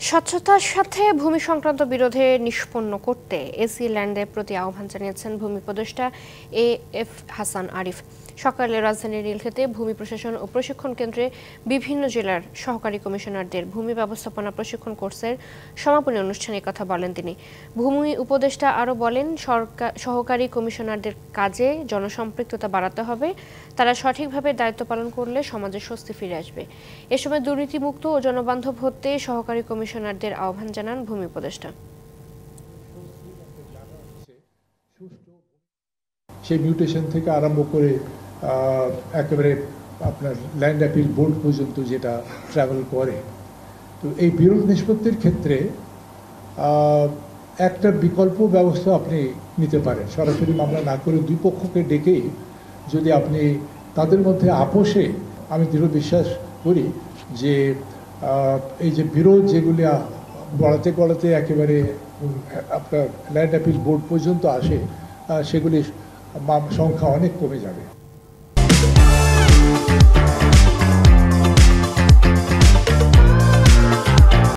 স্বচ্ছতার সাথে ভূমি সংক্রান্ত বিরোধে নিষ্পন্ন করতে এসি ল্যান্ডের প্রতি আহ্বান জানিয়েছেন ভূমি উপদেষ্টা এ.এফ হাসান আরিফ। সকালে রাজধানীর নীলক্ষেতে ভূমি প্রশাসন ও প্রশিক্ষণ কেন্দ্রে বিভিন্ন জেলার সহকারী কমিশনারদের ভূমি ব্যবস্থাপনা প্রশিক্ষণ কোর্সের সমাপনী অনুষ্ঠানে কথা বলেন তিনি। ভূমি উপদেষ্টা আরও বলেন, সহকারী কমিশনারদের কাজে জনসম্পৃক্ততা বাড়াতে হবে। তারা সঠিকভাবে দায়িত্ব পালন করলে সমাজে স্বস্তি ফিরে আসবে। এ সময় দুর্নীতিমুক্ত ও জনবান্ধব হতে সহকারী কমিশনারদের আহ্বান জানান ভূমি উপদেষ্টা। সেই মিউটেশন থেকে আরম্ভ করে একেবারে আপনার ল্যান্ড অ্যাপিল বোর্ড পর্যন্ত যেটা ট্রাভেল করে, তো এই বিরোধ নিষ্পত্তির ক্ষেত্রে একটা বিকল্প ব্যবস্থা আপনি নিতে পারেন। সরাসরি মামলা না করে দুই পক্ষকে ডেকেই যদি আপনি তাদের মধ্যে আপোষে, আমি দৃঢ় বিশ্বাস করি যে এই যে বিরোধ যেগুলি গড়াতে গড়াতে একেবারে আপনার ল্যান্ড অ্যাপিল বোর্ড পর্যন্ত আসে, সেগুলির সংখ্যা অনেক কমে যাবে।